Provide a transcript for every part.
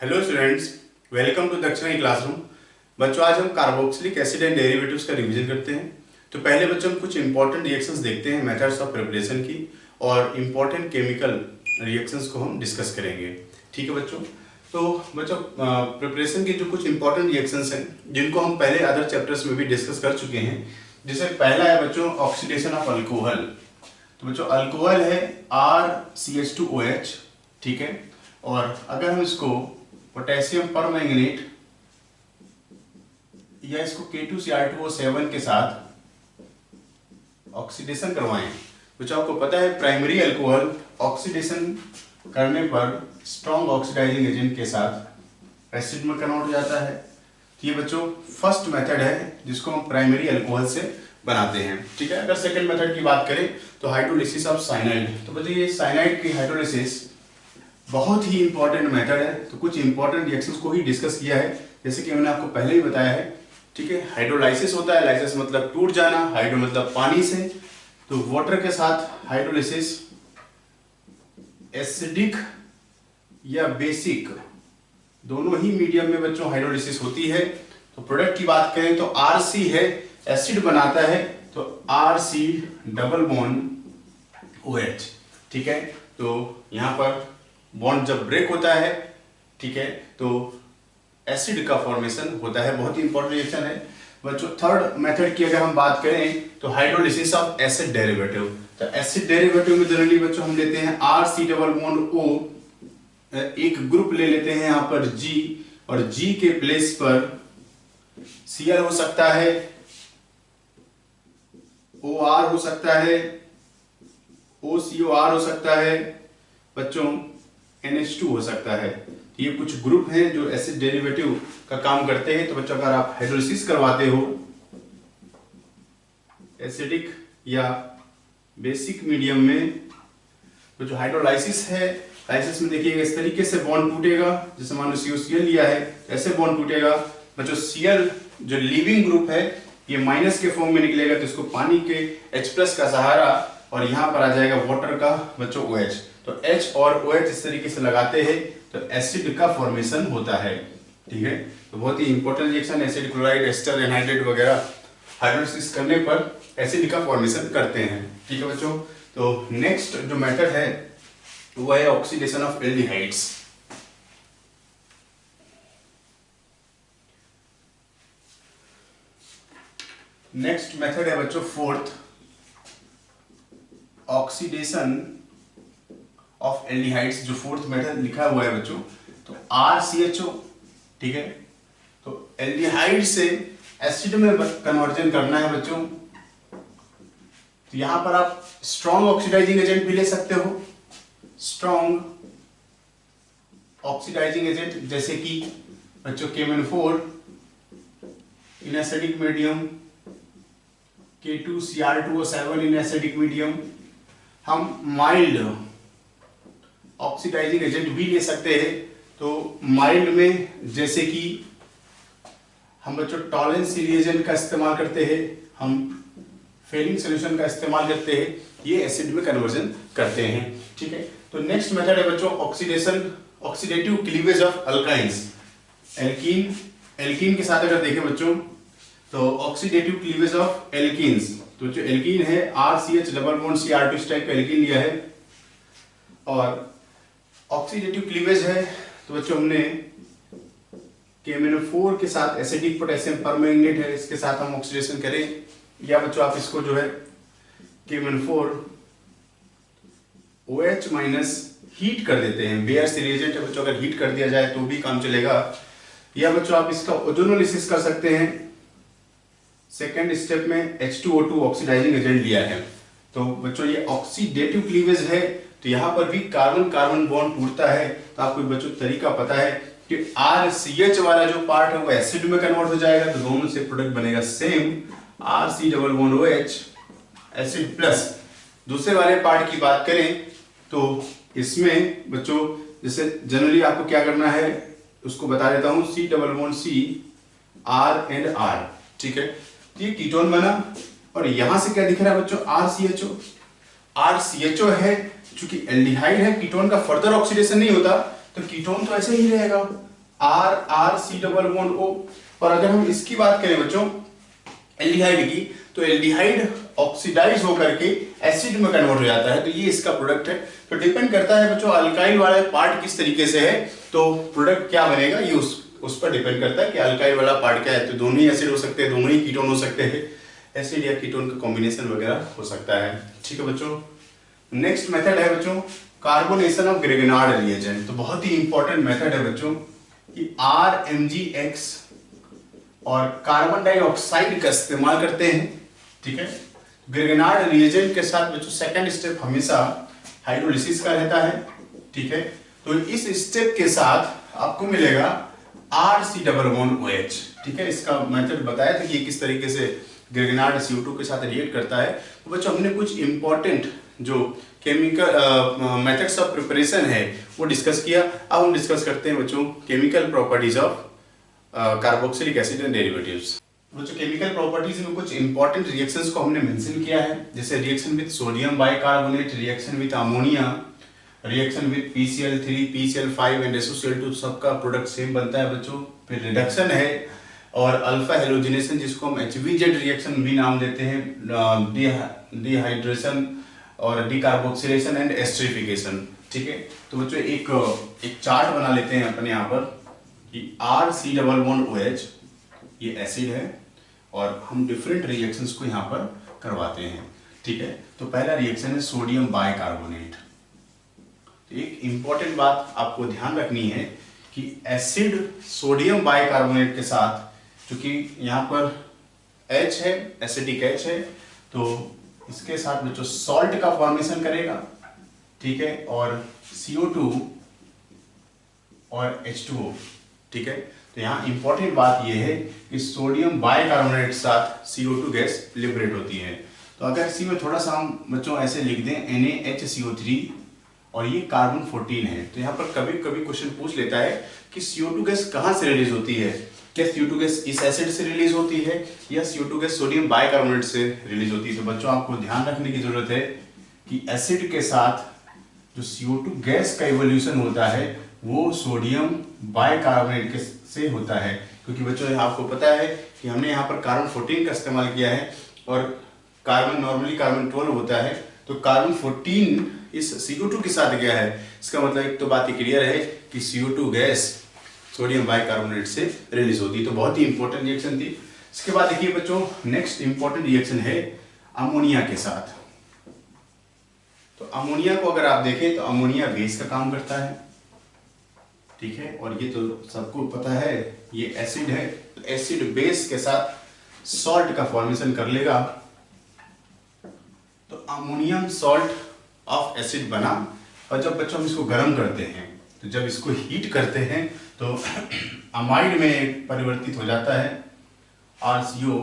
Hello students, welcome to दक्षिणी classroom. बच्चों, आज हम कार्बोक्सिलिक एसिड एंड डेरिवेटिव्स का रिवीजन करते हैं। तो पहले बच्चों हम कुछ इंपॉर्टेंट रिएक्शंस देखते हैं मेथड्स ऑफ प्रिपरेशन की, और इंपॉर्टेंट केमिकल रिएक्शंस को हम डिस्कस करेंगे। ठीक है बच्चों। तो बच्चों, प्रिपरेशन के जो कुछ इंपॉर्टेंट रिएक्शंस हैं जिनको हम पहले अदर चैप्टर्स में भी डिस्कस कर चुके हैं, जैसे पहला है बच्चों ऑक्सीडेशन ऑफ अल्कोहल। तो बच्चों अल्कोहल है RCH2OH, ठीक है। और अगर हम इसको पोटेशियम परमैंगनेट या इसको K2Cr2O7 के साथ ऑक्सीडेशन करवाएं, बच्चों आपको पता है प्राइमरी अल्कोहल ऑक्सीडेशन करने पर स्ट्रॉन्ग ऑक्सीडाइजिंग एजेंट के साथ एसिड में कन्वर्ट हो जाता है। तो ये बच्चों फर्स्ट मेथड है जिसको हम प्राइमरी अल्कोहल से बनाते हैं, ठीक है। अगर सेकंड मेथड की बात करें तो हाइड्रोलिसिस ऑफ साइनाइड। तो बच्चों ये साइनाइड की हाइड्रोलिसिस बहुत ही इंपॉर्टेंट मेथड है। तो कुछ इंपॉर्टेंट रिएक्शंस को ही डिस्कस किया है, जैसे कि मैंने आपको पहले ही बताया है, ठीक है। हाइड्रोलाइसिस होता है, लाइसिस मतलब टूट जाना, हाइड्रो मतलब पानी से। तो वाटर के साथ हाइड्रोलिसिस एसिडिक या बेसिक दोनों ही मीडियम में बच्चों हाइड्रोलिसिस होती है। तो प्रोडक्ट की बात करें तो RC है, एसिड बनाता है, तो RC डबल बॉन्ड OH, ठीक है। तो यहां पर बॉन्ड जब ब्रेक होता है, ठीक है, तो एसिड का फॉर्मेशन होता है। बहुत ही इंपॉर्टेंट रिएक्शन है बच्चों। थर्ड मेथड की अगर हम बात करें तो हाइड्रोलिसिस ऑफ एसिड डेरिवेटिव। तो एसिड डेरिवेटिव में जनरली बच्चों हम लेते हैं RC डबल बॉन्ड O, एक ग्रुप ले लेते हैं यहाँ पर G, और G के प्लेस पर Cl हो सकता है, OR हो सकता है, OCOR हो सकता है बच्चों, NH2 हो सकता है। ये कुछ ग्रुप हैं जो एसिड डेरिवेटिव का काम करते हैं। तो बच्चों अगर आप हाइड्रोलिसिस करवाते हो एसिडिक या बेसिक मीडियम में, तो जो हाइड्रोलाइसिस है, लाइसिस में देखिएगा इस तरीके से बॉन्ड टूटेगा, जैसे मान लो COCl लिया है ऐसे बॉन्ड टूटेगा बच्चों। Cl जो लिविंग ग्रुप है ये माइनस के फॉर्म में निकलेगा, तो इसको पानी के H+ का सहारा, और यहां पर आ जाएगा वाटर का बच्चों OH। तो H और OH इस तरीके से लगाते हैं तो एसिड का फॉर्मेशन होता है, ठीक है। तो बहुत ही important reaction, acid chloride, ester anhydride वगैरह हाइड्रोलिसिस करने पर एसिड का फॉर्मेशन करते हैं, ठीक है बच्चों। तो नेक्स्ट जो मेथड है वो है oxidation of aldehydes. Next method है बच्चों फोर्थ, ऑक्सीडेशन ऑफ एल्डिहाइड्स। जो फोर्थ मेथड लिखा हुआ है बच्चों, तो RCHO, ठीक है। तो एल्डिहाइड से एसिड में कन्वर्जन करना है बच्चों। तो यहां पर आप स्ट्रॉन्ग ऑक्सीडाइजिंग एजेंट भी ले सकते हो, स्ट्रॉन्ग ऑक्सीडाइजिंग एजेंट जैसे कि बच्चों KMnO4 इन एसिडिक मीडियम, K2Cr2O7 इन एसिडिक मीडियम। हम माइल्ड ऑक्सीडाइजिंग एजेंट भी ले सकते हैं। तो माइल्ड में जैसे कि हम बच्चों टॉलेंस रिएजेंट का इस्तेमाल करते हैं, हम फेलिंग सॉल्यूशन का इस्तेमाल करते हैं, ये एसिड में कन्वर्जन करते हैं, ठीक है। तो नेक्स्ट मेथड है बच्चों oxidative cleavage of alkynes. Alkene के साथ अगर देखें बच्चों तो ऑक्सीडेटिव क्लीवेज ऑफ एल्कीन्स। तो जो एल्कीन है RCH डबल बॉन्ड Cr2 इस टाइप का एल्कीन लिया है, और ऑक्सीडेटिव क्लीवेज है तो बच्चों हमने KMnO4 के साथ एसिडिक पोटेशियम परमैंगनेट है, इसके साथ हम ऑक्सीडेशन करें, या बच्चों आप इसको जो है KMnO4 OH माइनस हीट कर देते हैं। बेयर्स रिएजेंट है बच्चों, अगर हीट कर दिया जाए तो भी काम चलेगा, या बच्चों आप इसका ओजोनोलिसिस कर सकते हैं। सेकेंड स्टेप में H2O2 ऑक्सीडाइजिंग एजेंट लिया है। तो बच्चों ये ऑक्सीडेटिव क्लीवेज है, तो यहां पर भी कार्बन कार्बन बॉन्ड टूटता है। तो आपको बच्चों तरीका पता है कि RCH वाला जो पार्ट है वो एसिड में कन्वर्ट हो जाएगा, तो दोनों से प्रोडक्ट बनेगा same RC double bond OH acid plus. दूसरे वाले पार्ट की बात करें तो इसमें बच्चों जैसे जनरली आपको क्या करना है उसको बता देता हूं, C double bond C R and R, ठीक है। ये कीटोन बना, और यहां से क्या दिख रहा है बच्चों RCHO है, चूंकि एल्डिहाइड है कीटोन का फर्दर ऑक्सीडेशन नहीं होता, तो कीटोन तो ऐसे ही रहेगा, RR-C-O। और अगर हम इसकी बात करें बच्चों एल्डिहाइड की, तो एल्डिहाइड ऑक्सीडाइज होकर के एसिड में कन्वर्ट हो जाता है, तो ये इसका प्रोडक्ट है। तो डिपेंड करता है बच्चों अल्काइल वाला पार्ट किस तरीके से है तो प्रोडक्ट क्या बनेगा, ये उस पर डिपेंड करता है कि अल्काइल वाला पार्ट क्या है। तो दोनों ही एसिड हो सकते हैं, दोनों ही कीटोन हो सकते हैं, एसिड या कीटोन का कॉम्बिनेशन वगैरह हो सकता है। ठीक है बच्चों, नेक्स्ट मेथड है बच्चों कार्बोनेशन ऑफ ग्रेगनार्ड रिएजेंट। तो बहुत ही इंपॉर्टेंट मेथड है बच्चों कि RMgX और कार्बन डाइऑक्साइड का इस्तेमाल करते हैं। ठीक है, ग्रेगनार्ड रिएजेंट के साथ बच्चों सेकंड स्टेप हमेशा हाइड्रोलिसिस का रहता है। ठीक है, तो इस स्टेप के साथ आपको मिलेगा RC-OH। ठीक है, इसका मेथड बताया था कि ये किस तरीके से ग्रेगनार्ड CO2 के साथ रिएक्ट करता है। तो बच्चों हमने कुछ इंपॉर्टेंट जो केमिकल मेथड्स ऑफ प्रिपरेशन है वो डिस्कस किया। अब हम डिस्कस करते हैं बच्चों chemical properties of carboxylic acid and derivatives. बच्चों केमिकल प्रॉपर्टीज में कुछ इंपॉर्टेंट रिएक्शंस को हमने मेंशन किया है, जैसे reaction with sodium bicarbonate, reaction with ammonia, reaction with PCl3, PCl5 and SOCl2, सबका प्रोडक्ट सेम बनता है बच्चों। फिर रिडक्शन है और अल्फा हेलोजिनेशन जिसको हम HVZ रिएक्शन भी नाम देते हैं, डिहाइड्रेशन और डिकार्बोक्सिलेशन एंड एस्टरिफिकेशन। ठीक है, तो बच्चों एक चार्ट बना लेते हैं अपने यहाँ पर कि RC-OH ये एसिड है और हम डिफरेंट रिएक्शंस को यहाँ पर करवाते हैं। ठीक है, तो पहला रिएक्शन है सोडियम बाइकार्बोनेट। तो एक इंपॉर्टेंट बात आपको ध्यान रखनी है कि एसिड सोडियम बाइकार्बोनेट के साथ, क्योंकि यहाँ पर H है, एसिडिक H है, तो इसके साथ बच्चों सॉल्ट का फॉर्मेशन करेगा। ठीक है, और CO2 और H2O। ठीक है, तो यहाँ इंपॉर्टेंट बात यह है कि सोडियम बाइकार्बोनेट के साथ CO2 गैस लिबरेट होती है। तो अगर इसी में थोड़ा सा हम बच्चों ऐसे लिख दें NaHCO3 और ये कार्बन 14 है, तो यहाँ पर कभी कभी क्वेश्चन पूछ लेता है कि CO2 गैस कहाँ से रिलीज होती है, क्या CO2 गैस इस एसिड से रिलीज होती है या CO2 गैस सोडियम बाइकार्बोनेट से रिलीज होती है। तो बच्चों आपको ध्यान रखने की जरूरत है कि एसिड के साथ जो CO2 गैस का इवोल्यूशन होता है वो सोडियम बाइकार्बोनेट से होता है, क्योंकि बच्चों आपको पता है कि हमने यहाँ पर कार्बन 14 का इस्तेमाल किया है और कार्बन नॉर्मली कार्बन 12 होता है, तो कार्बन 14 इस CO2 के साथ गया है। इसका मतलब एक तो बात ये क्लियर है कि CO2 गैस सोडियम बाइकार्बोनेट से रिलीज होती है। तो बहुत ही इंपॉर्टेंट रिएक्शन थी। इसके बाद देखिए बच्चों नेक्स्ट इंपॉर्टेंट रिएक्शन है अमोनिया के साथ। तो अमोनिया को अगर आप देखें तो अमोनिया बेस का काम करता है। ठीक है, और ये तो सबको पता है ये एसिड है, तो एसिड बेस के साथ सॉल्ट का फॉर्मेशन कर लेगा, तो अमोनियम सॉल्ट ऑफ एसिड बना। और जब बच्चों हम इसको गर्म करते हैं, तो जब इसको हीट करते हैं तो अमाइड में परिवर्तित हो जाता है, RCO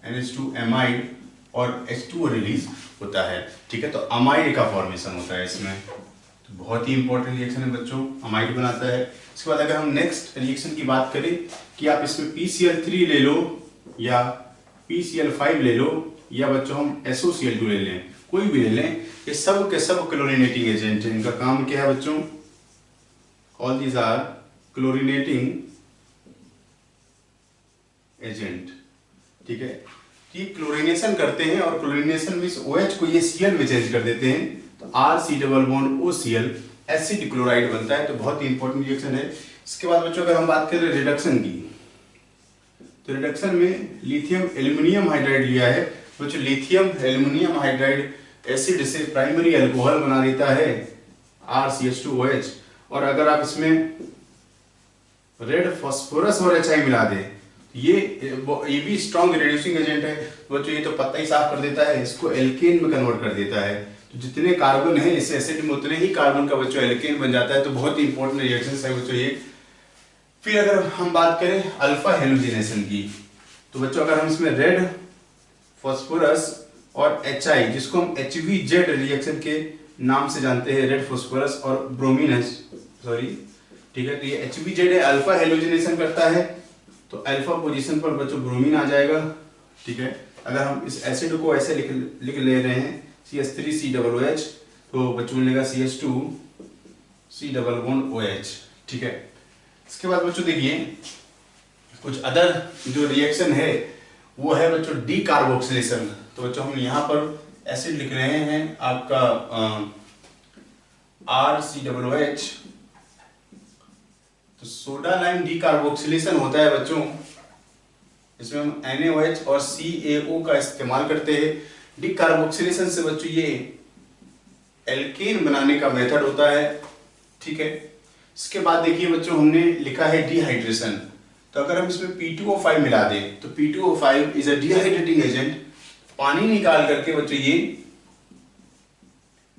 NH2 एमाइड और H2O रिलीज होता है। ठीक है, तो अमाइड का फॉर्मेशन होता है इसमें। तो बहुत ही इंपॉर्टेंट रिएक्शन है बच्चों, अमाइड बनाता है। इसके बाद अगर हम नेक्स्ट रिएक्शन की बात करें कि आप इसमें PCl3 ले लो या PCl5 ले लो या बच्चों हम SOCl2 ले लें, कोई भी ले लें, ये सब के सब क्लोरीनेटिंग एजेंट है। इनका काम क्या है बच्चों, ऑल दीज आर क्लोरीनेटिंग एजेंट। ठीक है, ये क्लोरीनेशन करते हैं और क्लोरीनेशन में OH को ये Cl में चेंज कर देते हैं, तो RC-OCl एसिड क्लोराइड बनता है। तो बहुत ही इंपॉर्टेंट रिएक्शन है। इसके बाद बच्चों अगर हम बात करें रिडक्शन की, तो रिडक्शन में लिथियम एल्युमिनियम हाइड्राइड लिया है। बच्चों लिथियम एल्युमिनियम हाइड्राइड एसिड से प्राइमरी अल्कोहल बना देता है RCH2OH, और अगर आप इसमें रेड फास्फोरस और HI मिला दें, ये भी स्ट्रॉन्ग रिड्यूसिंग एजेंट है। बच्चों ये तो पत्ता ही साफ कर देता है, इसको एल्केन में कन्वर्ट कर देता है। तो जितने कार्बन है इस एसिड में उतने ही कार्बन का बच्चों एल्केन बन जाता है। तो बहुत ही इंपॉर्टेंट रिएक्शन है बच्चों ये। फिर अगर हम बात करें अल्फा हेलोजिनेशन की, तो बच्चों अगर हम इसमें रेड फास्फोरस और HI, जिसको हम HVZ रिएक्शन के नाम से जानते हैं, रेड फास्फोरस और ब्रोमीन, सॉरी, ठीक है, तो ये HVZ है, अल्फा हेलोजिनेशन करता है, तो अल्फा पोजीशन पर बच्चों ब्रोमीन आ जाएगा। ठीक है, अगर हम इस एसिड को ऐसे लिख ले रहे हैं CH3COOH, तो बच्चों मिलेगा CH2C OH। ठीक है, इसके बाद बच्चों देखिए कुछ अदर जो रिएक्शन है वो है बच्चों डी कार्बोक्सिलेशन। तो बच्चों हम यहाँ पर एसिड लिख रहे हैं आपका RCOOH। तो सोडा लाइम डी कार्बोक्सिलेशन होता है बच्चों, इसमें हम NaOH और CaO का इस्तेमाल करते हैं। डी कार्बोक्सिलेशन से बच्चों ये एल्केन बनाने का मेथड होता है, ठीक है। इसके बाद देखिए बच्चों हमने लिखा है डिहाइड्रेशन। तो अगर हम इसमें P2O5 मिला दें तो P2O5 is a dehydrating agent. पानी निकाल करके बच्चों ये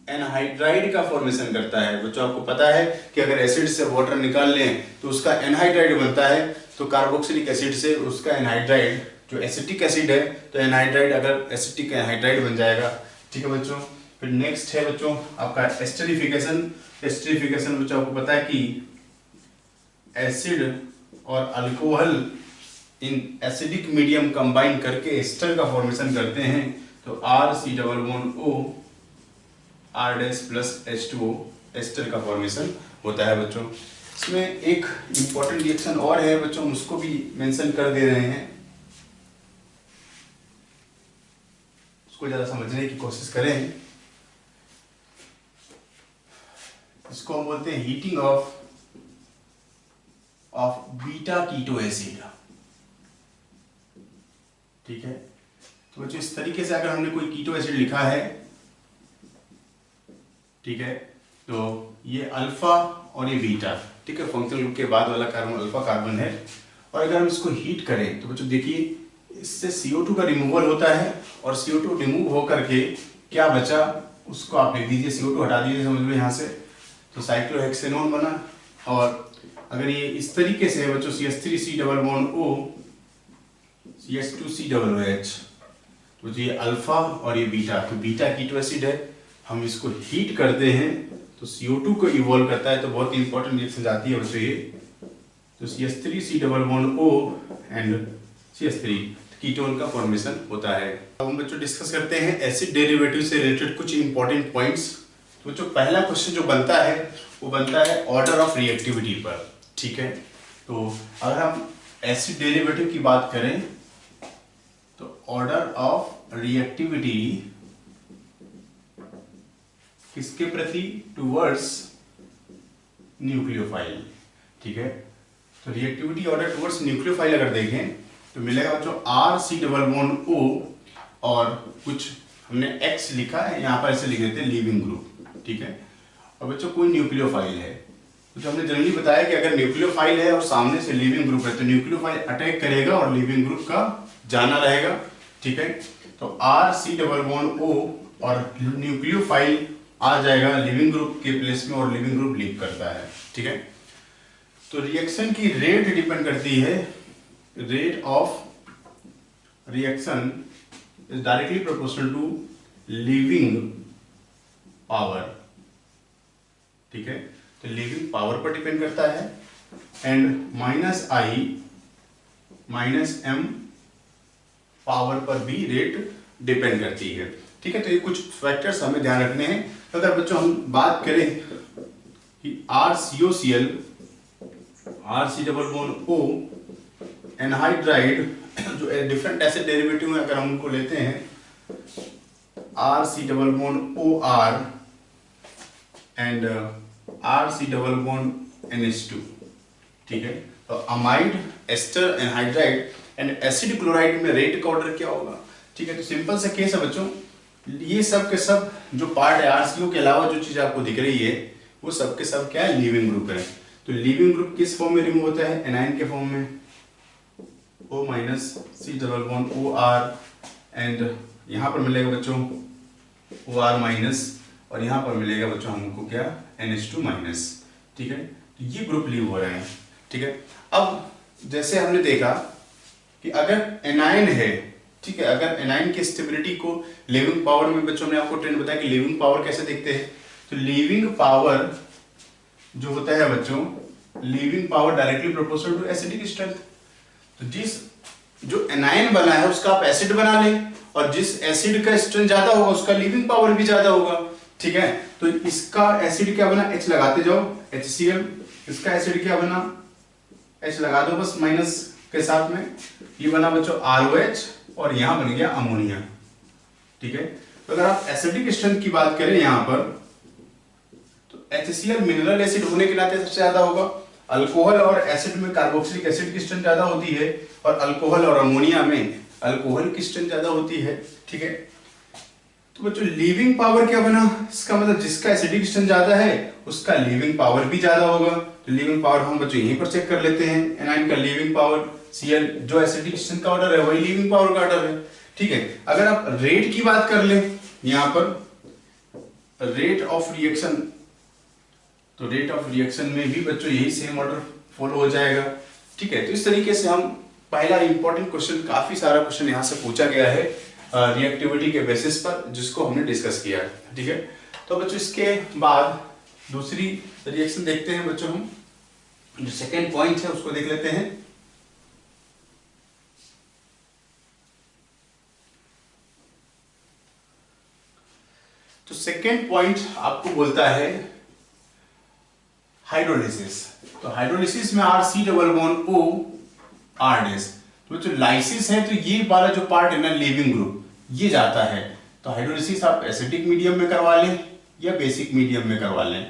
एनहाइड्राइड का फॉर्मेशन करता है। बच्चों आपको पता है कि अगर एसिड से वाटर निकाल लें तो उसका एनहाइड्राइड बनता है, तो कार्बोक्सिलिक एसिड से उसका एनहाइड्राइड जो एसिटिक एसिड है तो एनहाइड्राइड अगर एसिटिक एनहाइड्राइड बन जाएगा, ठीक है बच्चों। फिर नेक्स्ट है बच्चों आपका एस्टरिफिकेशन। एस्टरिफिकेशन बच्चों आपको पता है कि एसिड और alcohol in acidic medium combine करके एस्टर का फॉर्मेशन करते हैं। तो RC≡O R' plus H2O ester का फॉर्मेशन होता है बच्चों। इसमें एक इंपॉर्टेंट रिएक्शन और है बच्चों, हम उसको भी मेंशन कर दे रहे हैं, उसको ज्यादा समझने की कोशिश करें। इसको हम बोलते हैं heating of beta keto acid, ठीक है। तो बच्चों इस तरीके से अगर हमने कोई कीटो एसिड लिखा है, ठीक है, तो ये अल्फा और ये बीटा, ठीक है, फंक्शनल ग्रुप के बाद वाला कार्बन अल्फा कार्बन है। और अगर हम इसको हीट करें तो बच्चों देखिए इससे CO2 का रिमूवल होता है और CO2 रिमूव होकर के क्या बचा उसको आप लिख दीजिए, CO2 हटा दीजिए समझ लो यहाँ से, तो साइक्लोहेक्सेनोन बना। और अगर ये इस तरीके से है बच्चों CH3C≡O CH2COOH, तो ये अल्फा और ये बीटा, तो बीटा कीटो एसिड है। हम इसको हीट करते हैं तो CO2 को इवॉल्व करता है, तो बहुत इंपॉर्टेंट रिएक्शन जाती है बच्चों ये। तो CH3C≡O एंड CH3 कीटोन का फॉर्मेशन होता है। अब हम बच्चों डिस्कस करते हैं एसिड डेरिवेटिव से रिलेटेड कुछ इंपॉर्टेंट पॉइंट्स। तो बच्चों पहला क्वेश्चन जो बनता है वो बनता है ऑर्डर ऑफ रिएक्टिविटी पर, ठीक है। तो अगर हम एसिड डेरिवेटिव की बात करें तो ऑर्डर ऑफ रिएक्टिविटी किसके प्रति, टुवर्ड्स न्यूक्लियोफाइल, ठीक है। तो रिएक्टिविटी ऑर्डर टुवर्ड्स न्यूक्लियोफाइल अगर देखें तो मिलेगा बच्चों RC≡O और कुछ हमने X लिखा है, यहाँ पर ऐसे लिख देते हैं लीविंग ग्रुप, ठीक है। और बच्चों कोई न्यूक्लियोफाइल है, तो हमने जनरली बताया कि अगर न्यूक्लियोफाइल है और सामने से लीविंग ग्रुप है तो न्यूक्लियोफाइल अटैक करेगा और लीविंग ग्रुप का जाना रहेगा, ठीक है। तो RC≡O और न्यूक्लियोफाइल आ जाएगा लिविंग ग्रुप के प्लेस में और लिविंग ग्रुप लीव करता है, ठीक है। तो रिएक्शन की रेट डिपेंड करती है, rate of reaction is directly proportional to leaving power, ठीक है। तो लीविंग पावर पर डिपेंड करता है एंड -I -M पावर पर भी रेट डिपेंड करती है, ठीक है। तो ये कुछ फैक्टर्स हमें ध्यान रखने हैं। तो अगर बच्चों हम बात करें कि RCOCl RC≡O एनहाइड्राइड जो डिफरेंट एसिड डेरिवेटिव है अगर हम उनको लेते हैं RC≡OR एंड RC≡NH2, ठीक है। तो amide, ester, anhydride and acid chloride में रेट का ऑर्डर क्या होगा, ठीक है। तो सिंपल सा केस है बच्चों, ये सब के सब जो पार्ट है RCO के अलावा जो चीज आपको दिख रही है वो सब के सब क्या है, लिविंग ग्रुप है। तो लिविंग ग्रुप किस फॉर्म में रिमूव होता है, एनाइन के फॉर्म में, O -C≡OR एंड यहाँ पर मिलेगा बच्चों OR- और यहाँ पर मिलेगा बच्चों हमको क्या, NH2-, ठीक है। तो ये ग्रुप लीव हो रहे हैं, ठीक है। अब जैसे हमने देखा कि अगर एनाइन है, ठीक है, अगर एनाइन की स्टेबिलिटी को लिविंग पावर में बच्चों ने आपको ट्रेंड बताया कि लिविंग पावर कैसे देखते हैं। तो लिविंग पावर जो होता है बच्चों, leaving power directly proportional to acidic strength. तो जिस जो एनाइन बना है उसका आप एसिड बना लें और जिस एसिड का स्ट्रेंथ ज्यादा होगा उसका लिविंग पावर भी ज्यादा होगा, ठीक है। तो इसका एसिड क्या बना, H लगाते जाओ HCl, इसका एसिड क्या बना H लगा दो बस माइनस के साथ में, ये बना बच्चों ROH और यहां बन गया अमोनिया। ठीक है, तो अगर आप एसिडिक स्ट्रेंथ की बात करें यहां पर, तो HCl मिनरल एसिड होने के नाते सबसे ज्यादा होगा। अल्कोहल और एसिड में कार्बोक्सिलिक एसिड की स्ट्रेंथ ज्यादा होती है, और अल्कोहल और अमोनिया में अल्कोहल की स्ट्रेंथ ज्यादा होती है। ठीक है, तो बच्चों लीविंग पावर क्या बना, इसका मतलब जिसका एसिडिक स्ट्रेंथ ज्यादा है उसका लीविंग पावर भी ज्यादा होगा। तो लीविंग पावर हम बच्चों यहीं पर चेक कर लेते हैं, एनाइन का लीविंग पावर Cl जो एसिडिक स्ट्रेंथ का ऑर्डर है वही लीविंग पावर का ऑर्डर है। ठीक है, अगर आप रेट की बात कर ले यहां पर रेट ऑफ रिएक्शन, तो रेट ऑफ रिएक्शन में भी बच्चों यही सेम ऑर्डर फॉलो हो जाएगा। ठीक है, तो इस तरीके से हम पहला इंपॉर्टेंट क्वेश्चन, काफी सारा क्वेश्चन यहां से पूछा गया है रिएक्टिविटी के बेसिस पर, जिसको हमने डिस्कस किया है। ठीक है, तो बच्चों इसके बाद दूसरी रिएक्शन देखते हैं बच्चों, हम जो सेकेंड पॉइंट है उसको देख लेते हैं। तो सेकेंड पॉइंट आपको बोलता है हाइड्रोलिसिस। तो हाइड्रोलिसिस में RC double bond O R dash, तो जो लाइसिस है तो ये वाला जो पार्ट है ना लीविंग ग्रुप ये जाता है। तो हाइड्रोलिसिस आप एसिडिक मीडियम में करवा लें या बेसिक मीडियम में करवा लें।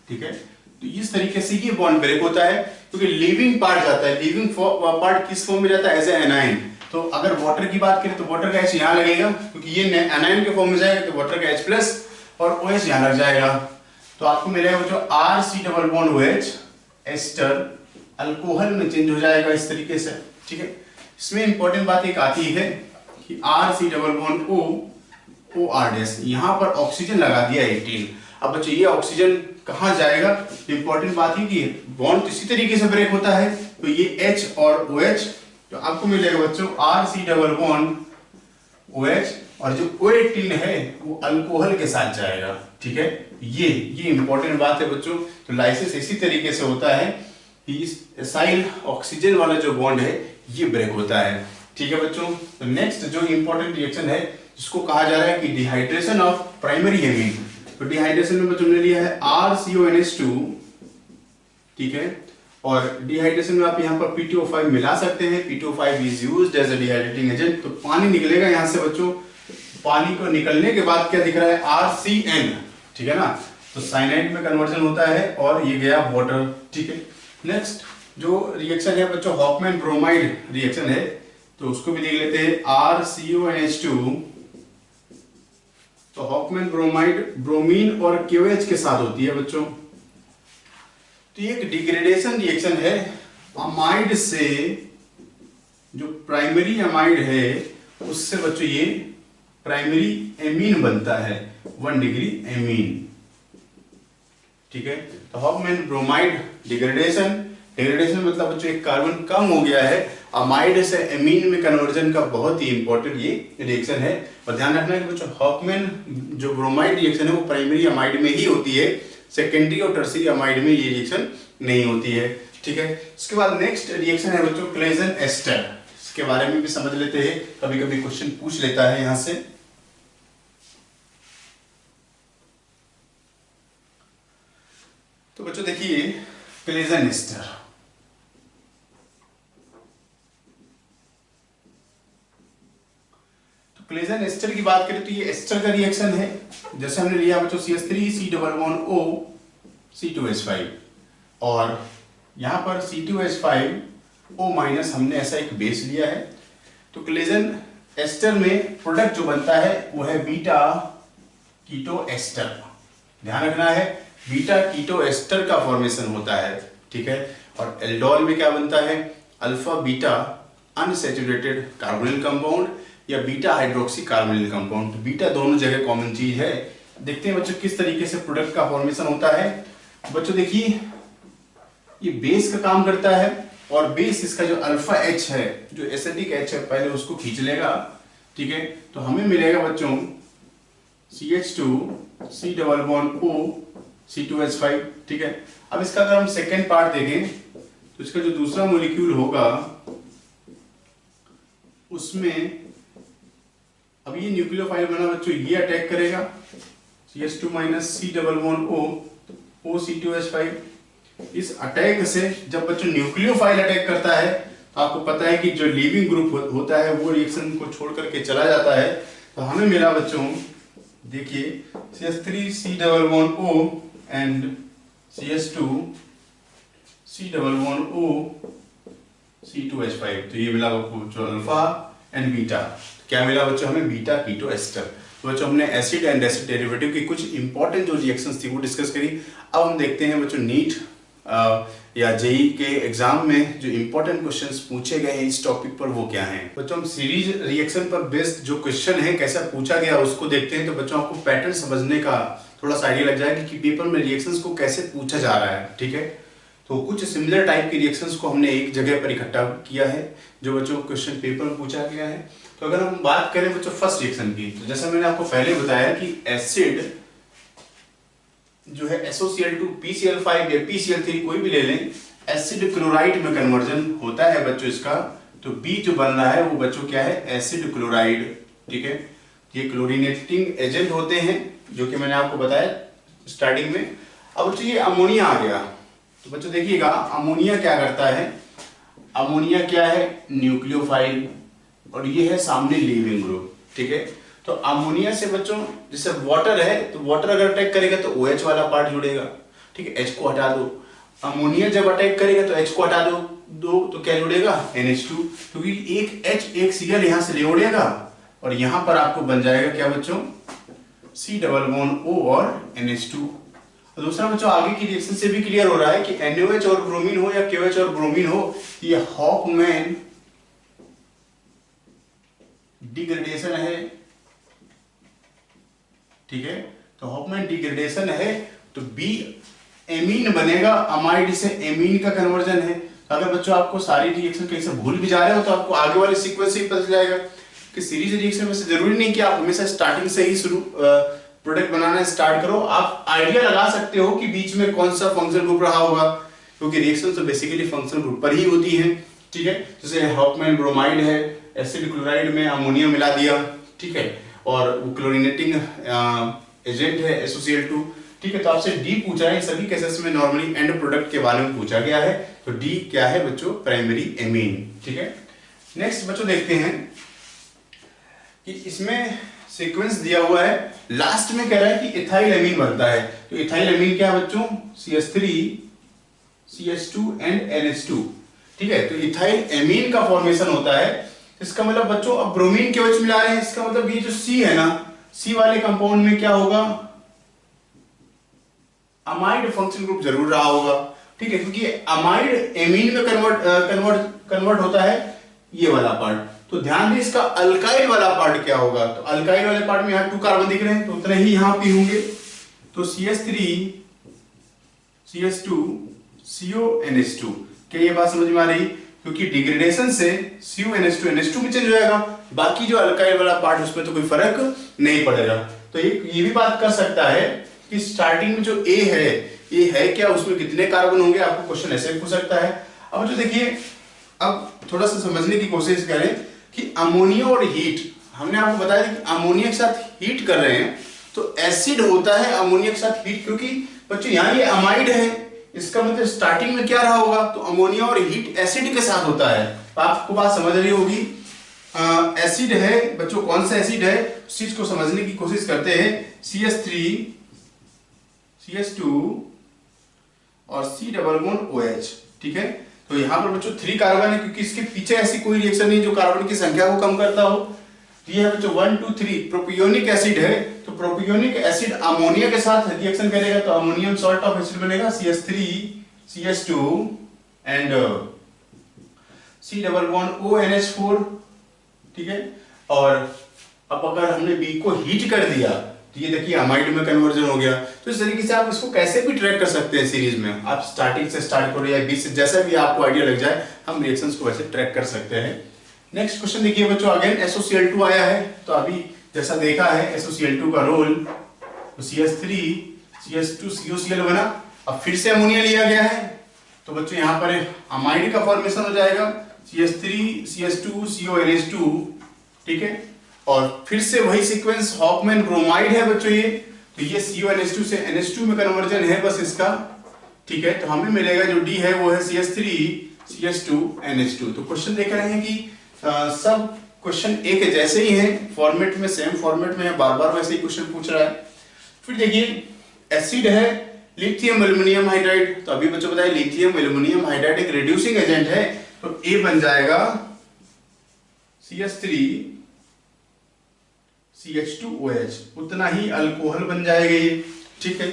ठीक है, तो इस तरीके से ये बॉन्ड ब्रेक होता है, क्योंकि लीविंग पार्ट जाता है। लीविंग पार्ट किस फॉर्म में जाता है, एज ए एनाइन। तो अगर वाटर की बात करें तो वाटर का H यहाँ लगेगा, क्योंकि ये एनाइन के फॉर्म में जाएगा, तो वाटर का H प्लस और OH यहाँ लग जाएगा। तो आपको मिलेगा जो RC double bond OH ester alcohol में चेंज हो जाएगा इस तरीके से। ठीक है, इसमें इंपॉर्टेंट बात एक आती है कि RC double bond O R dash, यहाँ पर ऑक्सीजन लगा दिया 18। अब बच्चों ये ऑक्सीजन कहाँ जाएगा, इंपॉर्टेंट बात है कि बॉन्ड इसी तरीके से ब्रेक होता है, तो ये H और OH, तो आपको मिलेगा बच्चों RC डबल बॉन्ड OH, और जो O18 है वो अल्कोहल के साथ जाएगा। ठीक है, ये इंपॉर्टेंट बात है बच्चों। तो लाइसिस इसी तरीके से होता है कि इस एसाइल ऑक्सीजन वाला जो बॉन्ड है ये ब्रेक होता है। ठीक है बच्चों, तो नेक्स्ट जो इंपॉर्टेंट रिएक्शन है जिसको कहा जा रहा है कि डिहाइड्रेशन ऑफ प्राइमरी एमीन। तो डिहाइड्रेशन में बच्चों ने लिया है RCONH2। ठीक है, और डिहाइड्रेशन में आप यहाँ पर P2O5 मिला सकते हैं। P2O5 is used as a dehydrating agent. तो पानी निकलेगा यहाँ से बच्चों, पानी को निकलने के बाद क्या दिख रहा है, RCN। ठीक है ना, तो साइनाइड में कन्वर्जन होता है और ये गया वाटर। ठीक है, नेक्स्ट जो रिएक्शन है बच्चों हॉफमैन ब्रोमाइड रिएक्शन है, तो उसको भी देख लेते हैं RCONH2। तो हॉफमैन ब्रोमाइड ब्रोमीन और KOH के साथ होती है बच्चों। तो ये एक डिग्रेडेशन रिएक्शन है अमाइड से, जो प्राइमरी अमाइड है उससे बच्चों ये प्राइमरी एमीन बनता है, 1 डिग्री एमीन। ठीक है, तो हॉफमैन ब्रोमाइड डिग्रेडेशन मतलब बच्चों एक कार्बन कम हो गया है, अमाइड से एमीन में कन्वर्जन का बहुत ही इंपॉर्टेंट ये रिएक्शन है। और ध्यान रखना है कि बच्चों हॉफमैन जो ब्रोमाइड रिएक्शन है वो प्राइमरी अमाइड में ही होती है, सेकेंडरी और टर्सरी अमाइड में ये रिएक्शन नहीं होती है। ठीक है, इसके बाद नेक्स्ट रिएक्शन है बच्चों क्लेजन एस्टर। इसके बारे में भी समझ लेते हैं, कभी कभी क्वेश्चन पूछ लेता है यहां से। तो बच्चों देखिए क्लेजन एस्टर, तो क्लेजन एस्टर की बात करें तो ये एस्टर का रिएक्शन है। जैसे हमने लिया बच्चों CH3 double bond O C2H5, और यहां पर C2H5O माइनस हमने ऐसा एक बेस लिया है। तो क्लेजन एस्टर में प्रोडक्ट जो बनता है वो है बीटा कीटो एस्टर। ध्यान रखना है बीटा कीटो एस्टर का फॉर्मेशन होता है। ठीक है, और एल्डोल में क्या बनता है, alpha beta unsaturated carbonyl compound या बीटा हाइड्रोक्सी कार्बोनिल कंपाउंड। तो बीटा दोनों जगह कॉमन चीज है। देखते हैं बच्चों किस तरीके से प्रोडक्ट का फॉर्मेशन होता है। बच्चों देखिए ये बेस का काम करता है, और बेस इसका जो अल्फा H है, जो एसिडिक H है, पहले उसको खींच लेगा। ठीक है, तो हमें मिलेगा बच्चों CH2 C double bond O C2H5। ठीक है, अब इसका अगर हम सेकेंड पार्ट देखें तो इसका जो दूसरा मॉलिक्यूल होगा उसमें अब ये न्यूक्लियोफाइल बना बच्चों, ये अटैक करेगा CH2 minus C double bond O O C2H5। इस अटैक से जब बच्चों न्यूक्लियोफाइल अटैक करता है तो आपको पता है कि जो लीविंग ग्रुप होता है वो रिएक्शन को छोड़ करके चला जाता है। तो हमें मिला बच्चों, देखिए CH3 C11O and CH2 C11O C2H5। तो ये मिला बच्चों अल्फा एंड बीटा। क्या मिला बच्चों हमें? Beta keto ester. तो बच्चों हमने एसिड एंड एसिड डेरिवेटिव की कुछ इंपॉर्टेंट जो रिएक्शंस थी वो डिस्कस करी। अब हम देखते हैं बच्चों नीट या जेई के एग्जाम में जो इंपॉर्टेंट क्वेश्चंस पूछे गए हैं इस टॉपिक पर वो क्या हैं। बच्चों हम सीरीज रिएक्शन पर बेस्ड जो क्वेश्चन है कैसा पूछा गया उसको देखते हैं। तो बच्चों आपको पैटर्न समझने का थोड़ा सा आइडिया लग जाएगा कि पेपर में रिएक्शंस को कैसे पूछा जा रहा है। ठीक है, तो कुछ सिमिलर टाइप की रिएक्शंस को हमने एक जगह पर इकट्ठा किया है जो बच्चों क्वेश्चन पेपर में पूछा गया है। तो अगर हम बात करें बच्चों फर्स्ट रिएक्शन की, तो जैसा मैंने आपको पहले बताया कि एसिड जो है SOCl2 PCl5 या PCl3 कोई भी ले लें, एसिड क्लोराइड में कन्वर्जन होता है बच्चों इसका। तो B जो बन रहा है वो बच्चों क्या है? Acid chloride. ठीक है, ये क्लोरीनेटिंग एजेंट होते हैं जो कि मैंने आपको बताया स्टार्टिंग में। अब बच्चों ये अमोनिया आ गया, तो बच्चों देखिएगा अमोनिया क्या करता है। अमोनिया क्या है? न्यूक्लियोफाइल, और ये है सामने लीविंग ग्रुप। ठीक है, तो अमोनिया से बच्चों जैसे वाटर है तो वाटर अगर अटैक करेगा तो OH वाला पार्ट जुड़ेगा। ठीक है, H को हटा दो। अमोनिया जब अटैक करेगा तो H को हटा दो तो क्या जुड़ेगा? NH2, क्योंकि एक H एक Cl यहां से ले उड़ेगा और यहां पर आपको बन जाएगा क्या बच्चों? C=O और NH2। और दूसरा बच्चों आगे की रिएक्शन से भी क्लियर हो रहा है कि NaOH और ब्रोमीन हो या KOH और ब्रोमीन हो, ये हॉफमैन डिग्रेडेशन है। ठीक है, तो हॉफमैन डिग्रेडेशन है तो बी एमीन बनेगा, अमाइड से एमीन का कन्वर्जन है। तो अगर बच्चों आपको सारी रिएक्शन कहीं से भूल भी जा रहे हो तो आपको आगे वाले सीक्वेंस ही पता चल जाएगा कि सीरीज रिएक्शन में से जरूरी नहीं कि आप हमेशा स्टार्टिंग से ही शुरू प्रोडक्ट बनाना स्टार्ट करो। आप आइडिया लगा सकते हो कि बीच में कौन सा फंक्शन ग्रुप रहा होगा, क्योंकि रिएक्शन तो बेसिकली फंक्शन ग्रुप पर ही होती है। ठीक है, जैसे हॉफमैन ब्रोमाइड है, एसिड क्लोराइड में अमोनिया मिला दिया। ठीक है, और वो क्लोरीनेटिंग एजेंट है SOCl2। ठीक है, तो आपसे डी पूछा है। सभी केसेस में नॉर्मली एंड प्रोडक्ट के बारे में पूछा गया है। तो डी क्या है बच्चों? Primary amine. ठीक है, नेक्स्ट बच्चों देखते हैं कि इसमें सीक्वेंस दिया हुआ है, लास्ट में कह रहा है कि इथाइल एमीन बनता है। तो इथाइल एमीन क्या है बच्चों? CH3 CH2 and NH2। ठीक है, तो इथाइल एमीन का फॉर्मेशन होता है। इसका मतलब बच्चों अब ब्रोमीन के OH मिला रहे हैं, इसका मतलब ये जो C है ना, C वाले कंपाउंड में क्या होगा? अमाइड फंक्शन ग्रुप जरूर रहा होगा। ठीक है, क्योंकि अमाइड एमीन में कन्वर्ट होता है ये वाला पार्ट। तो ध्यान दें इसका अल्काइल वाला पार्ट क्या होगा? तो अल्काइल वाले पार्ट में यहाँ 2 कार्बन दिख रहे हैं तो उतने ही यहाँ पे होंगे। तो CH3 CH2 CO NH2। क्या ये बात समझ में आ रही? क्योंकि डिग्रेडेशन से CO NH2 NH2 में चेंज हो जाएगा, बाकी जो अल्काइल वाला पार्ट उसमें तो कोई फर्क नहीं पड़ेगा। तो ये भी बात कर सकता है कि स्टार्टिंग में जो A है ये है क्या, उसमें कितने कार्बन होंगे, आपको क्वेश्चन ऐसे पूछ सकता है। अब जो देखिए, अब थोड़ा सा समझने की कोशिश करें कि अमोनिया और हीट, हमने आपको बताया कि अमोनिया के साथ हीट कर रहे हैं तो एसिड होता है अमोनिया के साथ हीट, क्योंकि बच्चों यहाँ ये अमाइड है, इसका मतलब स्टार्टिंग में क्या रहा होगा? तो अमोनिया और हीट एसिड के साथ होता है। तो आपको बात समझ रही होगी। एसिड है बच्चों, कौन सा एसिड है उस चीज को समझने की कोशिश करते हैं। CH3 CH2 और C=OH। ठीक है, तो यहाँ पर बच्चों 3 कार्बन है, क्योंकि इसके पीछे ऐसी कोई रिएक्शन नहीं जो कार्बन की संख्या को कम करता हो। तो ये है बच्चों 1 2 3 प्रोपियोनिक एसिड है। तो प्रोपियोनिक एसिड अमोनिया के साथ रिएक्शन करेगा तो अमोनियम सॉल्ट ऑफ एसिड बनेगा CH3 CH2 एंड C=ONH4। ठीक है, और अब अगर हमने B को हीट कर दिया तो ये देखिए अमाइड में कन्वर्जन हो गया। तो इस तरीके से आप इसको कैसे भी ट्रैक कर सकते हैं सीरीज में। आप स्टार्टिंग से स्टार्ट करो या B से, जैसा भी आपको आइडिया लग जाए, हम रिएक्शंस को वैसे ट्रैक कर सकते हैं। नेक्स्ट क्वेश्चन देखिए बच्चों, अगेन SOCl2 आया है। तो अभी जैसा देखा है SOCl2 का रोल, तो CH3 CH2 COCl बना। अब फिर से अमोनिया लिया गया है तो बच्चों यहाँ पर अमाइड का फॉर्मेशन हो जाएगा CH3 CH2 CONH2। ठीक है, और फिर से वही सीक्वेंस हॉफमैन ब्रोमाइड है बच्चों ये। तो ये CONH2 से NH2 में कन्वर्जन है बस इसका। ठीक है, तो हमें मिलेगा जो डी है वो है CH3 CH2 NH2। तो क्वेश्चन देख रहे हैं कि सब क्वेश्चन एक जैसे ही हैं, फॉर्मेट में सेम फॉर्मेट में है, बार बार वैसे ही क्वेश्चन पूछ रहा है। फिर देखिए एसिड है लिथियम एल्युमिनियम हाइड्राइड, तो अभी बच्चों बताया लिथियम एल्युमिनियम हाइड्राइड एक रिड्यूसिंग एजेंट है, तो ए बन जाएगा CH3 CH2OH, उतना ही अल्कोहल बन जाएगा ये। ठीक है,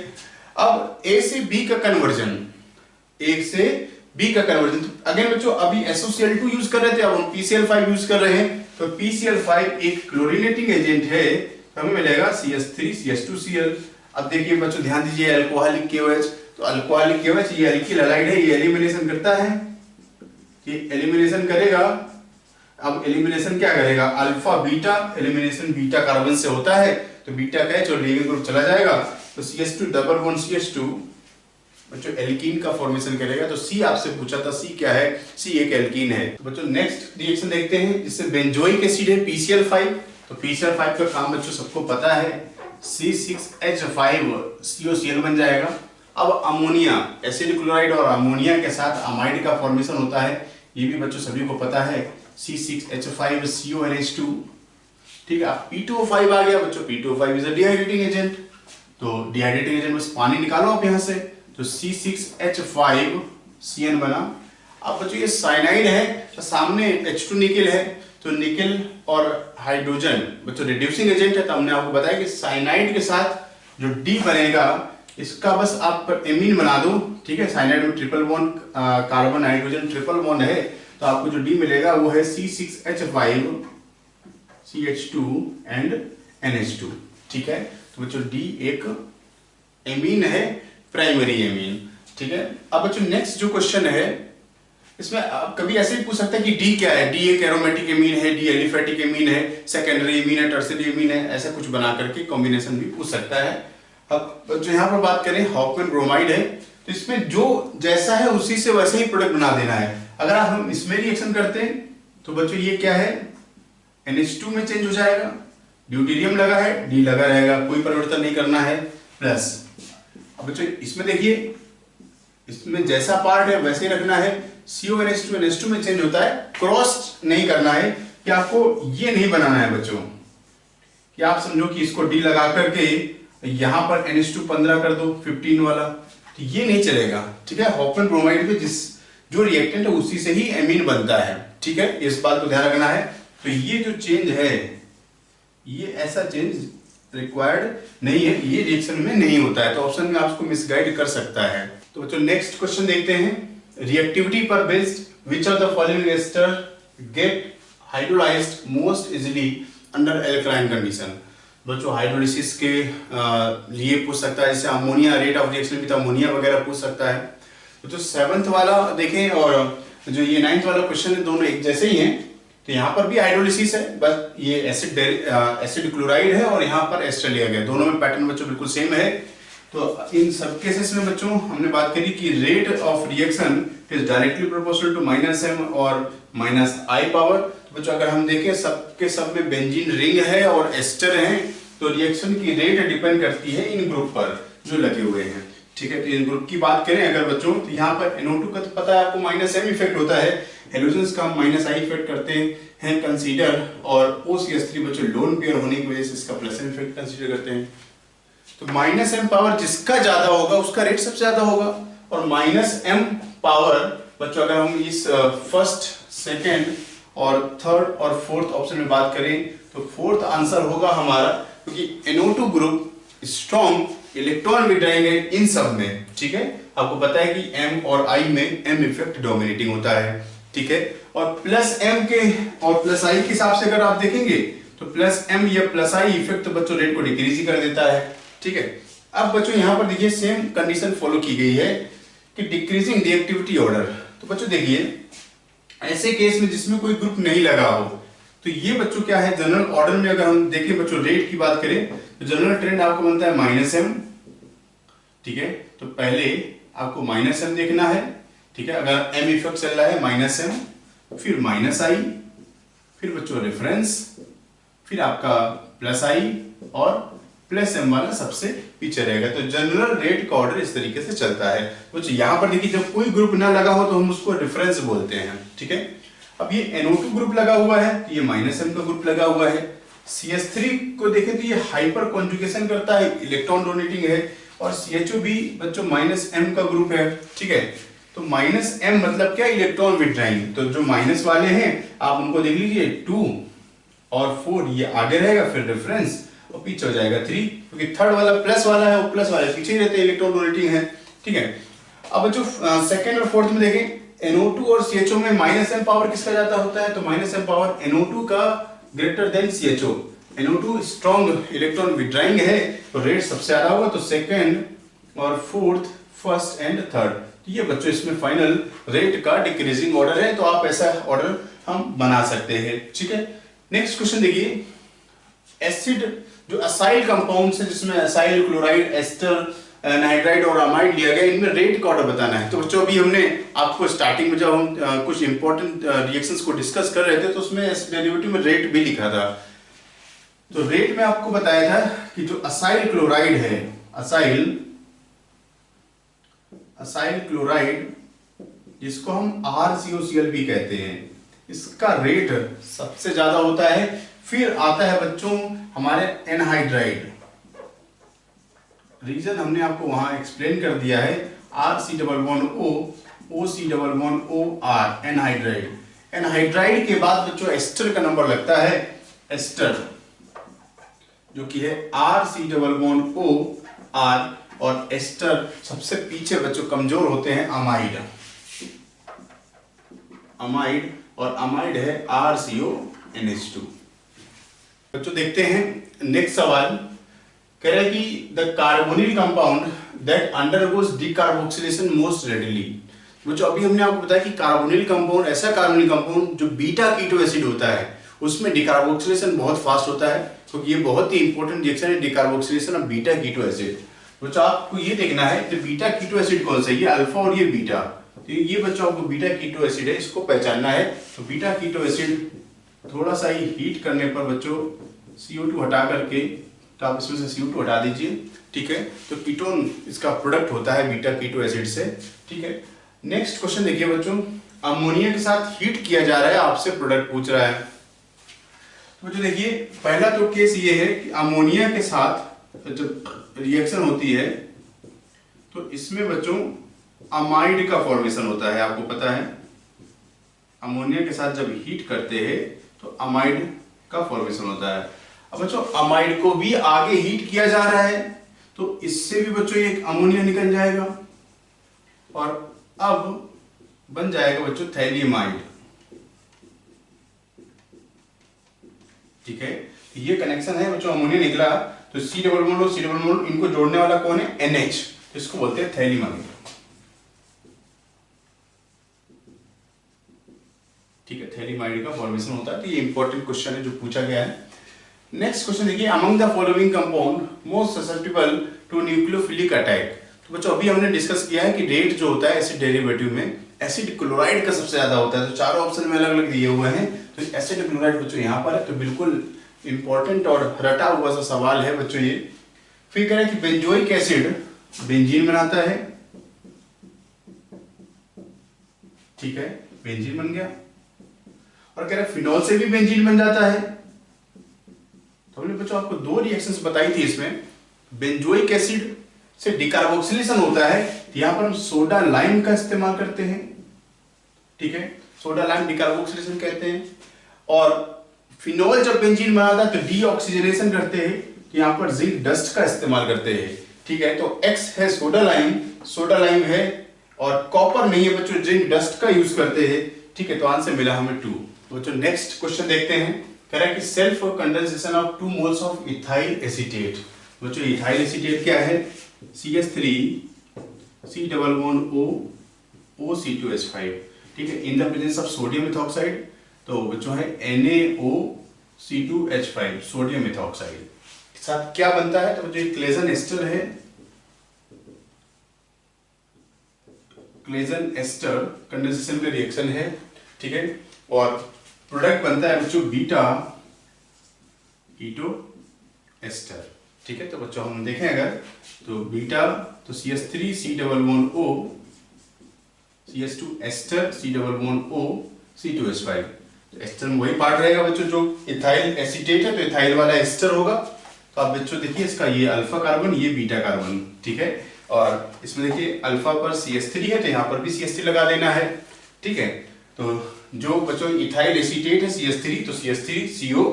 अब ए से बी का कन्वर्जन, ए से बी का कन्वर्जन, तो अगेन बच्चों अभी SOCl2 यूज कर रहे थे, अब हम PCl5 यूज कर रहे हैं, तो PCl5 एक क्लोरीनेटिंग एजेंट है, तो हमें मिलेगा CH3 CH2Cl। अब देखिए बच्चों ध्यान दीजिए अल्कोहलिक KOH, तो अल्कोहलिक KOH ये अल्किल हैलाइड है, ये एलिमिनेशन करता है, ये एलिमिनेशन करेगा। अब एलिमिनेशन क्या करेगा, alpha beta elimination beta carbon से होता है, तो बीटा का H और लिगेंड ग्रुप चला जाएगा, तो CH2 डबल बॉन्ड CH2 बच्चों एल्कीन का फॉर्मेशन करेगा। तो C आपसे पूछा था, C क्या है, C एक एल्कीन है। तो बच्चों नेक्स्ट रिएक्शन देखते हैं, जिससे बेंजोइक एसिड है PCl5, तो PCl5 का काम बच्चों सबको पता है, C6H5COCl बन जाएगा। अब अमोनिया, एसिड क्लोराइड और अमोनिया के साथ अमाइड का फॉर्मेशन होता है, ये भी बच्चों सभी को पता है, C6H5CONH2। ठीक है, P2O5 आ गया बच्चों, P2O5 is a dehydrating agent, तो डिहाइड्रेटिंग एजेंट बस पानी निकालो आप यहां से, तो C6H5CN बना। अब बच्चों ये साइनाइड है, तो सामने H2 निकल है, तो निकल और हाइड्रोजन बच्चों रिड्यूसिंग एजेंट है, तो हमने आपको बताया कि साइनाइड के साथ जो D बनेगा इसका बस आप एमीन बना दो। ठीक है, साइनाइड में triple bond carbon hydrogen triple bond है, तो आपको जो D मिलेगा वो है C6H5CH2 एंड NH2। ठीक है, तो बच्चों D एक एमीन है, प्राइमरी एमीन। ठीक है, अब बच्चों नेक्स्ट जो क्वेश्चन है इसमें आप कभी ऐसे भी पूछ सकते हैं कि डी क्या है, डी एक एरोमेटिक एमीन है, डी एलिफेटिक एमीन है, सेकेंडरी एमीन है, टर्शियरी एमीन है, ऐसा कुछ बना करके कॉम्बिनेशन भी पूछ सकता है। अब जो यहाँ पर बात करें हॉफमैन ब्रोमाइड है, तो इसमें जो जैसा है उसी से वैसे ही प्रोडक्ट बना देना है। अगर आप हम इसमें रिएक्शन करते हैं तो बच्चों ये क्या है, NH2 में चेंज हो जाएगा, ड्यूटेरियम लगा है, डी लगा रहेगा, कोई परिवर्तन नहीं करना है, प्लस। अब बच्चों इसमें देखिए, इसमें जैसा पार्ट है वैसे ही रखना है, CONH2 NH2 में चेंज होता है, क्रॉस नहीं करना है, कि आपको ये नहीं बनाना है बच्चों कि आप समझो कि इसको डी लगा करके यहां पर NH2 15 कर दो 15 वाला, तो ये नहीं चलेगा। ठीक है, हॉफमैन ब्रोमाइड पे जिस जो रिएक्टेंट है उसी से ही एमीन बनता है। ठीक है, इस बात को ध्यान रखना है। तो ये जो चेंज है, ये ऐसा चेंज रिक्वायर्ड नहीं है, ये रिएक्शन में नहीं होता है, तो ऑप्शन में आपको मिसगाइड कर सकता है। तो बच्चों नेक्स्ट क्वेश्चन देखते हैं, रिएक्टिविटी पर based which of the following ester get hydrolysed most easily under alkaline condition. बच्चों हाइड्रोलिसिस के लिए पूछ सकता है, जैसे ammonia rate of reaction with ammonia वगैरह पूछ सकता है। तो जो 7th वाला देखें और जो ये 9th वाला क्वेश्चन है, दोनों एक जैसे ही हैं। तो यहाँ पर भी हाइड्रोलिसिस है, बस ये एसिड क्लोराइड है और यहाँ पर एस्टर लिया गया, दोनों में पैटर्न बच्चों बिल्कुल सेम है। तो इन सब केसेस में बच्चों हमने बात करी कि rate of reaction is directly proportional to -m और -I पावर। तो बच्चों अगर हम देखें सबके सब में बेंजीन रिंग है और एस्टर है, तो रिएक्शन की रेट डिपेंड करती है इन ग्रुप पर जो लगे हुए हैं। ठीक है, तो इन ग्रुप की बात करें अगर बच्चों, तो यहाँ पर NO2 का तो पता है आपको -m इफेक्ट होता है, हेलोजेंस का हम -I इफेक्ट करते हैं कंसीडर, और OCH3 बच्चों लोन पेयर होने की वजह से इसका +m इफेक्ट कंसीडर करते हैं। तो -m पावर जिसका ज्यादा होगा उसका रेट सबसे ज्यादा होगा, और -m पावर बच्चों अगर हम इस फर्स्ट, सेकेंड और थर्ड और फोर्थ ऑप्शन में बात करें तो फोर्थ आंसर होगा हमारा, क्योंकि NO2 group strong electron withdrawing है इन सब में। ठीक है, आपको पता है कि M और I में M इफेक्ट डोमिनेटिंग होता है। ठीक है, और +m के और +I के हिसाब से अगर आप देखेंगे तो +m या +I इफेक्ट तो बच्चों रेट को डिक्रीज ही कर देता है। ठीक है, अब बच्चों यहाँ पर देखिए सेम कंडीशन फॉलो की गई है कि डिक्रीजिंग रिएक्टिविटी ऑर्डर। तो बच्चों देखिए ऐसे केस में जिसमें कोई ग्रुप नहीं लगा हो, तो ये बच्चों क्या है, जनरल ऑर्डर में अगर हम देखें बच्चों रेट की बात करें तो जनरल ट्रेंड आपको बनता है -m। ठीक है, तो पहले आपको -m देखना है। ठीक है, अगर m इफेक्ट चल रहा है -m, फिर -I, फिर बच्चों रेफरेंस, फिर आपका +I और प्लस एम वाला सबसे पीछे रहेगा। तो जनरल रेट का ऑर्डर इस तरीके से चलता है। तो यहाँ पर देखिए जब कोई ग्रुप ना लगा हो तो हम उसको रेफरेंस बोलते हैं, ठीक है। अब ये NO2 ग्रुप लगा हुआ है, ये -M का ग्रुप लगा हुआ है। CH3 को देखें तो ये हाइपर कॉन्जुगेशन करता है, इलेक्ट्रॉन डोनेटिंग है, और CHO भी बच्चों -M का ग्रुप है, ठीक है। तो -M मतलब क्या, इलेक्ट्रॉन विड्राइंग। तो जो माइनस वाले हैं आप उनको देख लीजिए, 2 और 4 ये आगे रहेगा, फिर रेफरेंस, और पीछे हो जाएगा 3, क्योंकि थर्ड वाला प्लस वाला है, वो प्लस वाले पीछे ही रहते हैं, इलेक्ट्रॉन डोनेटिंग है, ठीक है। अब बच्चों सेकंड और फोर्थ में देखें, NO2 और CHO में -M पावर किसका ज्यादा होता है, तो -M पावर NO2 का greater than CHO। NO2 strong electron withdrawing है, तो रेट सबसे ज्यादा होगा, तो सेकंड और फोर्थ, फर्स्ट एंड थर्ड। तो ये बच्चों इसमें फाइनल रेट का डिक्रीजिंग ऑर्डर है, तो आप ऐसा ऑर्डर हम बना सकते हैं, ठीक है। नेक्स्ट क्वेश्चन देखिए, एसिड जो असाइल कंपाउंड्स है, जिसमें असाइल, क्लोराइड, एस्टर, एनहाइड्राइड और अमाइड लिया गया, इनमें रेट का ऑर्डर बताना है। तो बच्चों अभी हमने आपको स्टार्टिंग में जब हम कुछ इंपॉर्टेंट रिएक्शंस को डिस्कस कर रहे थे, तो उसमें डेरिवेटिव में रेट भी लिखा था। तो रेट में आपको बताया था कि जो असाइल क्लोराइड है, असाइल क्लोराइड, जिसको हम RCOCl भी कहते हैं, इसका रेट सबसे ज्यादा होता है। फिर आता है बच्चों हमारे एनहाइड्राइड, रीजन हमने आपको वहां एक्सप्लेन कर दिया है, RC11O OC11OR, एनहाइड्राइड। एनहाइड्राइड के बाद बच्चों एस्टर का नंबर लगता है, एस्टर जो कि है RC11OR, और एस्टर सबसे पीछे बच्चों कमजोर होते हैं अमाइड, और अमाइड है RCONH2। बच्चों देखते हैं नेक्स्ट सवाल, कह रहा है कि the carbonyl compound that undergoes decarboxylation most readily. बच्चों अभी हमने आपको बताया कि कार्बोनिल कंपाउंड, ऐसा कार्बोनिल कंपाउंड जो बीटा कीटो एसिड होता है, उसमें डीकार्बोक्सिलेशन बहुत फास्ट होता है, क्योंकि ये बहुत ही इंपॉर्टेंट रिएक्शन है, decarboxylation of beta keto acid. बच्चों आपको ये देखना है कि बीटा कीटो एसिड कौन सा है, ये अल्फा और ये बीटा। तो ये बच्चों आपको बीटा कीटो एसिड है, इसको पहचानना है। तो बीटा कीटो एसिड थोड़ा सा ही हीट करने पर बच्चों CO2 हटा करके, तो आप इसमें से CO2 हटा दीजिए, ठीक है। तो कीटोन इसका प्रोडक्ट होता है बीटा कीटो एसिड से, ठीक है। नेक्स्ट क्वेश्चन देखिए बच्चों, अमोनिया के साथ हीट किया जा रहा है, आपसे प्रोडक्ट पूछ रहा है। तो बच्चों देखिए पहला तो केस ये है कि अमोनिया के साथ जब रिएक्शन होती है, तो इसमें बच्चों अमाइड का फॉर्मेशन होता है, आपको पता है। अमोनिया के साथ जब हीट करते हैं तो अमाइड का फॉर्मेशन होता है। अब बच्चों अमाइड को भी आगे हीट किया जा रहा है, तो इससे भी बच्चों एक अमोनिया निकल जाएगा, और अब बन जाएगा बच्चों थैलियमाइड, ठीक है। तो ये कनेक्शन है बच्चों, अमोनिया निकला, तो C डबल बॉन्ड और C डबल बॉन्ड, इनको जोड़ने वाला कौन है, NH, तो इसको बोलते हैं थैलियमाइड, ठीक है। थैलियमाइड का फॉर्मेशन होता है। तो ये इंपॉर्टेंट क्वेश्चन है जो पूछा गया है। नेक्स्ट क्वेश्चन देखिए, among the following compound most susceptible to nucleophilic attack. तो बच्चों अभी हमने डिस्कस किया है कि रेट जो होता है एसिड डेरिवेटिव में, एसिड क्लोराइड का सबसे ज्यादा होता है। तो चारों ऑप्शन में अलग अलग दिए हुए हैं, तो एसिड क्लोराइड बच्चों यहाँ पर है, तो बिल्कुल इंपॉर्टेंट और रटा हुआ सा सवाल है बच्चों ये। फिर कह रहे हैं कि बेंजोइक एसिड बेंजीन बनाता है, ठीक है, बेंजीन बन गया। और कह रहे हैं फिनॉल से भी बेंजीन बन जाता है। तो हमने बच्चों आपको दो रिएक्शंस बताई थी इसमें, बेंजोइक एसिड से डिकार्बोक्सिलेशन होता है, तो यहां पर हम सोडा लाइम का इस्तेमाल करते हैं, ठीक है, सोडा लाइम डिकार्बोक्सिलेशन कहते हैं। और फिनॉल जब बेंजीन बनाता है तो डीऑक्सीजनेशन करते हैं, तो यहां पर जिंक डस्ट का इस्तेमाल करते हैं, ठीक है। तो X है सोडा लाइम है, और कॉपर नहीं है बच्चों, जिंक डस्ट का यूज करते हैं, ठीक है। तो आंसर मिला हमें 2। बच्चों नेक्स्ट क्वेश्चन देखते हैं, कह रहा है कि self condensation of 2 moles of ethyl acetate. बच्चों इथाइल एसीटेट क्या है, CH3 C double bond O OC2H5, ठीक है, in the presence of sodium ethoxide. तो बच्चों है NaOC2H5 सोडियम इथॉक्साइड के साथ क्या बनता है, तो बच्चों क्लेजन एस्टर है, क्लेजन एस्टर कंडेंसेशन का रिएक्शन है, ठीक है। और प्रोडक्ट बनता है बच्चों बीटा कीटो एस्टर, ठीक है, तो बच्चों हम देखें अगर तो बीटा तो CH3 C double bond O, CH2 ester C double bond O, C2H5। तो एस्टर में वही पार्ट रहेगा बच्चों जो इथाइल एसीटेट है, तो इथाइल वाला एस्टर होगा। तो आप बच्चों देखिए इसका ये अल्फा कार्बन, ये बीटा कार्बन, ठीक है। और इसमें देखिए अल्फा पर CH3 है तो यहाँ पर भी CH3 लगा देना है, ठीक है। तो जो बच्चों इथाइल एसीटेट है CH3, तो CH3 CO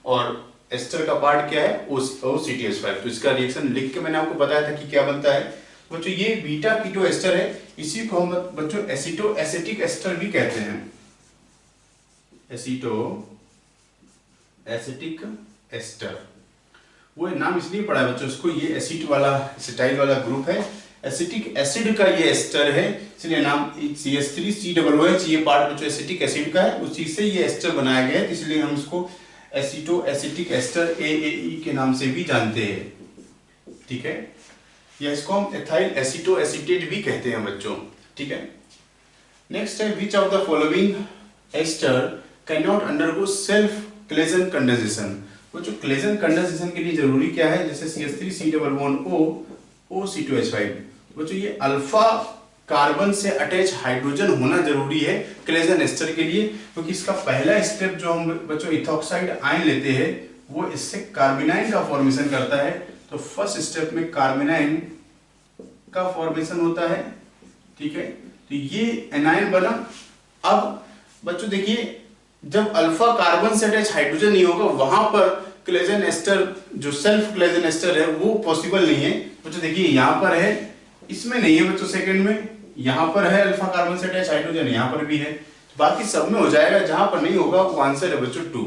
और एस्टर का पार्ट क्या है OCTH5। तो इसका रिएक्शन लिख के मैंने आपको बताया था कि क्या बनता है। बच्चों ये बीटा कीटो एस्टर है, इसी को हम बच्चों एसीटो एसिटिक एस्टर भी कहते हैं। एसीटो एसिटिक एस्टर वो नाम इसलिए पड़ा है बच्चों इसको, ये एसिड वाला एसिटाइल वाला ग्रुप है, एसिटिक एसिड का ये एस्टर है, इसलिए नाम CH3 C डबल OH, ये पार्ट बच्चों एसिटिक एसिड का है, उस चीज से ये एस्टर बनाया गया है, इसलिए हम इसको एसीटो एसिटिक एस्टर AAE के नाम से भी जानते हैं, ठीक है। या इसको हम एथाइल एसीटो एसीटेट भी कहते हैं बच्चों, ठीक है। नेक्स्ट है which of the following ester can not undergo self Claisen condensation. बच्चों क्लेजन कंडेंसेशन के लिए जरूरी क्या है, जैसे CH3 C double bond O, O(C2H5)। बच्चों ये अल्फा कार्बन से अटैच हाइड्रोजन होना जरूरी है क्लेजन एस्टर के लिए, क्योंकि इसका पहला स्टेप जो हम बच्चों इथॉक्साइड आयन लेते हैं वो इससे कार्बिनाइन का फॉर्मेशन करता है। तो फर्स्ट स्टेप में कार्बिनाइन का फॉर्मेशन होता है, ठीक है। तो ये एनायन बना। अब बच्चों देखिए जब अल्फा कार्बन से अटैच हाइड्रोजन नहीं होगा वहां पर क्लेजन एस्टर जो सेल्फ क्लेजन एस्टर है वो पॉसिबल नहीं है। बच्चों देखिए यहां पर है, इसमें नहीं है बच्चों सेकंड में, यहां पर है अल्फा कार्बन से अटैच हाइड्रोजन, यहां पर भी है, बाकी सब में हो जाएगा, जहां पर नहीं होगा वो आंसर है बच्चों 2।